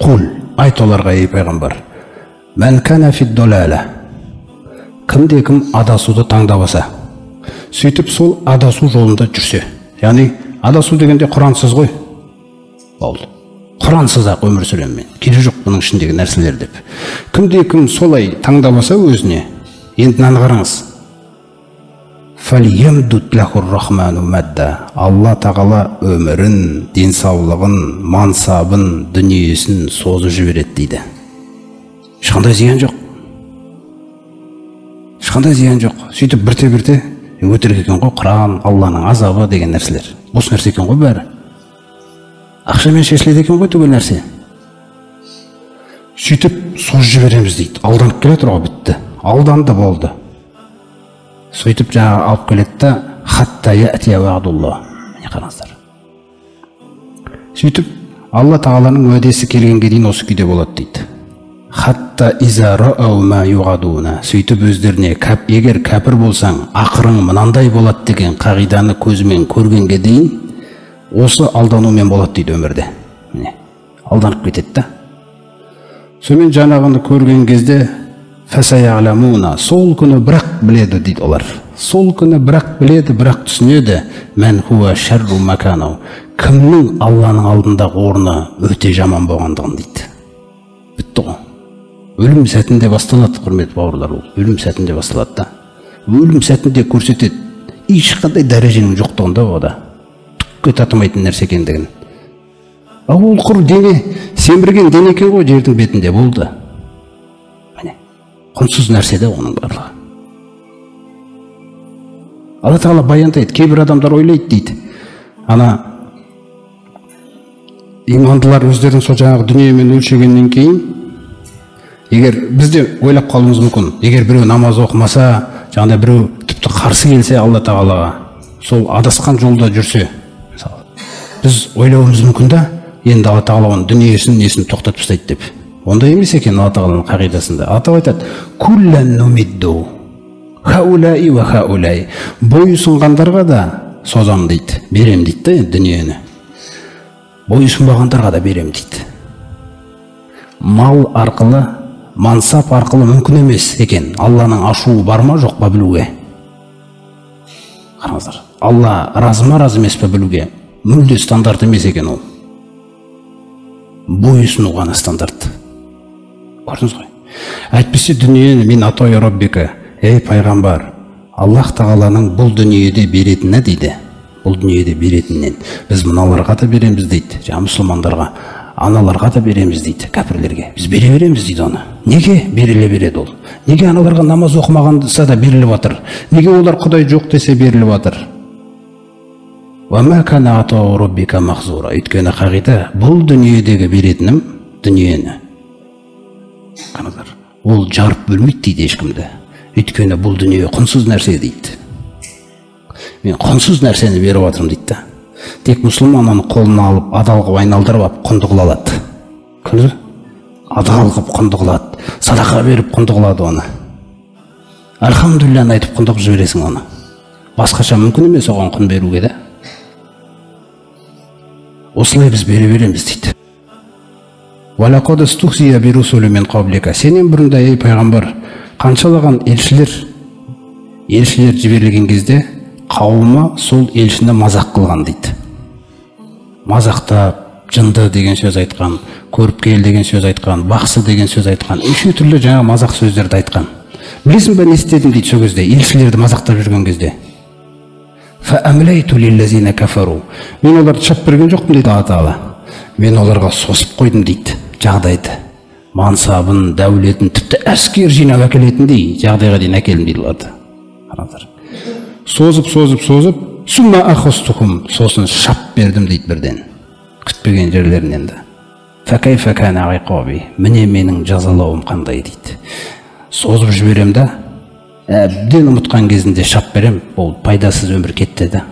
Құл, айт оларға ей пайғамбар, мән кәна фид доләлә, кімде кім адасуды таңдабаса, сөйтіп сол адасу жолында жүрсе, яғни адасу дегенде Құрансыз ғой, болды. Құрансыз ақ өмір сүремін мен, керегі жоқ бұның ішіндегі нәрселер деп. Кімде кім солай таңдабаса өзіне, енді мынаны қараңыз. Фәлиямдут лахур рахману мәдда. Алла тағала өмірін, денсаулығын, мансабын, дүниесін созып жібереді дейді. Ешқандай зиян жоқ. Ешқандай зиян жоқ. Сөйтіп бірте-бірте өтірік екен ғой, Құран, Алланың азабы деген нәрселер. Осы нәрсе екен ғой бәрі. Ақшамен шешіледі екен ғой түгел нәрсе. Сөйтіп созып жібереміз дейді. Алданып келе тұр ғой, бітті. Алданды болды. Сөйтіп жаңа алып келеді да, хатта яътия вағдулла. Міне қараңыздар. Сөйтіп Алла тағаланың уәдесі келгенге дейін осы күйде болады дейді. Хатта иза рау ма юғадуна. Сөйтіп өздеріне, егер кәпір болсаң, ақырың мынандай болады деген қағиданы көзімен көргенге дейін осы алданумен болады дейді өмірде. Міне, алданып кетеді да. Сонымен жаңағыны көрген кезде фәсаяғламуна, сол күні бірақ біледі дейді олар. Сол күні бірақ біледі, бірақ түсінеді. Мән хуа шарру маканау. Кімнің Алланың алдындағы орны өте жаман болғандығын дейді. Бітті ғой. Өлім сәтінде басталады, құрметті бауырлар, ол. Өлім сәтінде басталады да. Өлім сәтінде көрсетеді. Ешқандай дәреженің жоқтығында ода. Түкке татымайтын нәрсе екендігін. Ол құр дене, семірген дене екен ғой жердің бетінде болды. Құнсыз нәрсе де оның барлығы. Алла тағала баяндайды, кейбір адамдар ойлайды дейді. Ана имандылар өздерін сол жаңағы дүниемен өлшегеннен кейін, егер бізде ойлап қалуымыз мүмкін, егер біреу намаз оқымаса, жаңағыдай біреу тіпті қарсы келсе Алла тағалаға, сол адасқан жолда жүрсе, біз ойлауымыз мүмкін да, енді Алла тағала оның дүниесін, несін тоқтатып тастайды деп. Ондай емес екен Алла тағаланың қағидасында. Ата айтады: "Куллан нумидду хаулаи ва хаулаи." Бойұсынғандарға да созам дейді, берем дейді да дүниені. Бойұсынбағандарға да берем дейді. Мал арқылы, мансап арқылы мүмкін емес екен. Алланың ашуы бар ма, жоқ па білуге. Қараңыздар. Алла разы ма, разы емес па білуге. Мүлде стандарт емес екен ол. Бойұсыну ғана стандарт. Көрдіңіз ғой. Әйтпесе дүниені мен атой Роббика, ей пайғамбар, Аллах тағаланың бұл дүниеде беретіні дейді. Бұл дүниеде беретінен біз мыналарға да береміз дейді. Жаңа мұсылмандарға, аналарға да береміз дейді, кәпірлерге. Біз бере береміз дейді оны. Неге беріле береді ол? Неге аналарға намаз оқымағандаса да беріліп жатыр? Неге олар Құдай жоқ десе беріліп жатыр? Ва ма кана атау Роббика махзура. Өйткені қағида, бұл дүниедегі беретінім дүниені. Қараңыздар, ол жарып бөлмейді дейді ешкімді. Өйткені бұл дүние құнсыз нәрсе дейді. Мен құнсыз нәрсені беріп жатырмын дейді. Тек мұсылман оны қолына алып, адал қылып айналдырып алып құнды қылады. Көрдіңіз? Адал қылып құнды қылады. Садақа беріп құнды қылады оны. Альхамдулиллахны айтып құнды қылып жібересің оны. Басқаша мүмкін емес оған құн беруге де. Осылай біз бере береміз дейді. Валақад стухзия бирусули мин қаблика. Сенен бұрында, ей пайғамбар, қаншалаған елшілер жіберілген кезде қауымы сол елшіні мазақ қылған дейді. Мазақтап, жынды деген сөз айтқан, көріпкел деген сөз айтқан, бақсы деген сөз айтқан, неше түрлі жаңа мазақ сөздерді айтқан. Білесің бе не істедім дейді сол кезде, елшілерді мазақтап жүрген кезде. Фаамлайту лиллазина кафару. Мен оларды шап берген жоқпын дейді Алла тағала. Мен оларға сосып қойдым дейді жағдайды. Мансабын, дәулетін, тіпті әскер жинап әкелетіндей жағдайға дейін әкелдім дейді оларды. Қараңыздар. Созып, сумма ахостухум, сосын шап бердім дейді бірден. Күтпеген жерлерінен де. Факайфа кана иқаби. Міне менің жазалауым қандай дейді. Созып жіберем да, әбден ұмытқан кезінде шап берем, ол пайдасыз өмір кетті да.